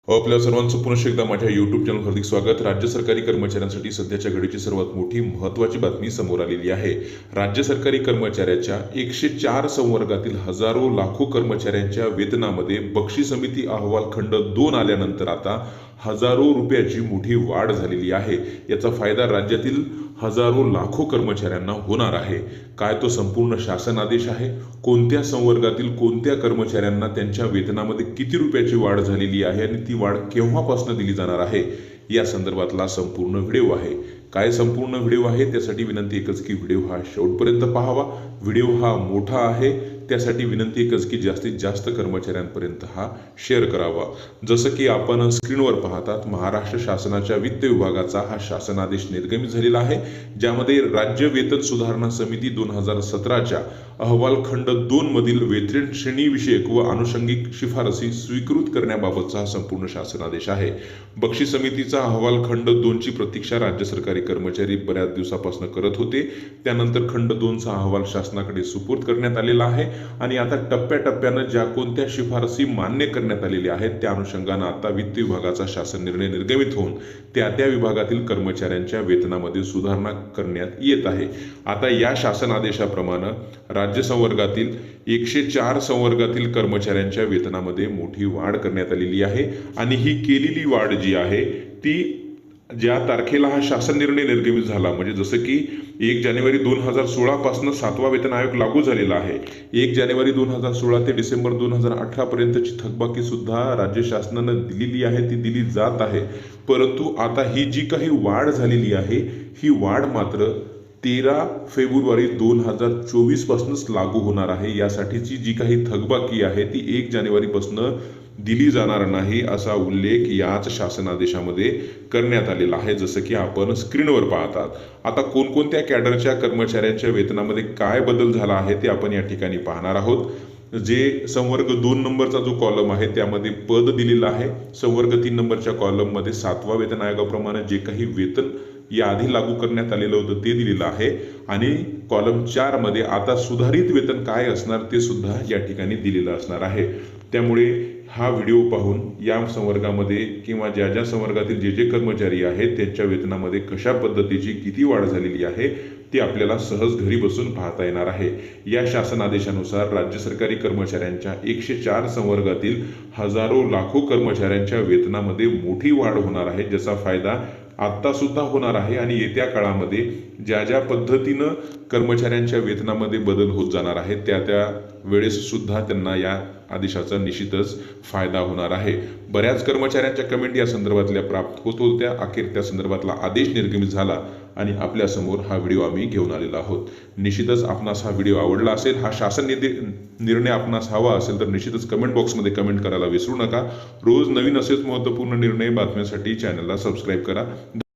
आपल्या सर्वांचं पुन्हा एकदा माझ्या यूट्यूब चॅनल हार्दिक स्वागत। राज्य सरकारी कर्मचाऱ्यांसाठी सध्याच्या घडीची सर्वात मोठी महत्त्वाची बातमी समोर आलेली आहे। राज्य सरकारी कर्मचाऱ्याच्या 104 संवर्गातील हजारो लाखो कर्मचाऱ्यांच्या वेतनामध्ये बक्षी समिती अहवाल खंड 2 आल्यानंतर आता हजारो रुपयाची मोठी वाढ झालेली आहे। याचा फायदा राज्यातील हजारो लाखो कर्मचाऱ्यांना होणार आहे। काय तो संपूर्ण शासन आदेश आहे, कोणत्या संवर्गातील कोणत्या कर्मचाऱ्यांना त्यांच्या वेतनामध्ये किती रुपयाची वाढ झालेली आहे आणि ती वाढ केव्हापासून दिली जाणार आहे, या संदर्भातला संपूर्ण व्हिडिओ आहे। काय संपूर्ण व्हिडिओ आहे त्यासाठी विनंती एकच की व्हिडिओ हा शेवटपर्यंत पाहावा। व्हिडिओ हा मोठा आहे त्यासाठी विनंती एकच की जास्तीत जास्त कर्मचाऱ्यांपर्यंत हा शेअर करावा। जसं की आपण स्क्रीनवर पाहतात, महाराष्ट्र शासनाच्या वित्त विभागाचा हा शासन आदेश निर्गमित झालेला आहे, ज्यामध्ये राज्य वेतन सुधारणा समिती 2017च्या अहवाल खंड 2 मधील वेतन श्रेणी विषयक व अनुषंगिक शिफारसी स्वीकृत करण्याबाबतचा संपूर्ण शासन आदेश आहे। बक्षी समितीचा अहवाल खंड 2 ची प्रतीक्षा राज्य सरकारी कर्मचारी बऱ्याच दिवसापासून करत होते। त्यानंतर खंड 2 चा अहवाल शासनाकडे सुपूर्द करण्यात आलेला आहे आणि आता टप्प्याटप्प्याने ज्या कोणत्या शिफारसी मान्य करण्यात आलेल्या आहेत त्या अनुषंगाने आता वित्त विभागाचा शासन निर्णय निर्गमित होऊन त्या विभागातील कर्मचाऱ्यांच्या वेतनामध्ये सुधारणा करण्यात येत आहे। आता या शासन आदेशाप्रमाणे राज्य संवर्गातील 104 संवर्गातील कर्मचाऱ्यांच्या वेतनामध्ये मोठी वाढ करण्यात आलेली आहे आणि ही केलेली वाढ जी आहे ती ज्या तारखेला हा शासन निर्णय निर्गमित झाला, म्हणजे जसं की 1 जानेवारी 2016 पासून 7वा वेतन आयोग लागू झालेला आहे। 1 जानेवारी 2016 ते डिसेंबर 2018 पर्यंतची थकबाकी सुद्धा राज्य शासनाने दिलेली आहे, ती दिली जात आहे। परंतु आता ही जी काही वाढ झालेली आहे ही वाढ मात्र 13 फेब्रुवारी 2024 पासूनच लागू होणार आहे। यासाठीची जी काही थकबाकी आहे ती 1 जानेवारी पासून दिली जाणार नाही असा उल्लेख याच शासन आदेशामध्ये करण्यात आलेला आहे, जसं की आपण स्क्रीनवर पाहतात। आता कोणकोणत्या कॅडरच्या कर्मचाऱ्यांच्या वेतनामध्ये काय बदल झाला आहे ते आपण या ठिकाणी पाहणार आहोत। जे संवर्ग 2 नंबरचा जो कॉलम आहे त्यामध्ये पद दिलेला आहे। संवर्ग 3 नंबरच्या कॉलम मध्ये 7वा वेतन आयोगाप्रमाणे जे काही वेतन याआधी लागू करण्यात आलेलं होतं ते दिलेलं आहे आणि कॉलम 4 मध्ये आता सुधारित वेतन काय असणार ते सुद्धा या ठिकाणी दिलेलं असणार आहे। त्यामुळे हा व्हिडिओ पाहून या संवर्गामध्ये किंवा ज्या संवर्गातील जे कर्मचारी आहेत त्यांच्या वेतनामध्ये कशा पद्धतीची किती वाढ झालेली आहे ते आपल्याला सहज घरी बसून पाहता येणार आहे। या शासन आदेशानुसार राज्य सरकारी कर्मचाऱ्यांच्या 104 संवर्गातील हजारो लाखो कर्मचाऱ्यांच्या वेतनामध्ये मोठी वाढ होणार आहे, ज्याचा फायदा आता सुद्धा होणार आहे आणि येत्या काळामध्ये ज्या पद्धतीनं कर्मचाऱ्यांच्या वेतनामध्ये बदल होत जाणार आहे त्या वेळेस सुद्धा त्यांना या आदेशाचा निश्चितच फायदा होणार आहे। बऱ्याच कर्मचाऱ्यांच्या कमेंट या संदर्भातल्या प्राप्त होत होत्या, अखेर त्या संदर्भातला आदेश निर्गमित झाला आणि आपल्या समोर हा व्हिडिओ आम्ही घेऊन आलेला आहोत। निश्चितच आपणास हा व्हिडिओ आवडला असेल, हा शासन निर्णय आपणास हवा असेल तर निश्चितच कमेंट बॉक्समध्ये कमेंट करायला विसरू नका। रोज नवीन असेच महत्त्वपूर्ण निर्णय बातम्यांसाठी चॅनलला सबस्क्राईब करा।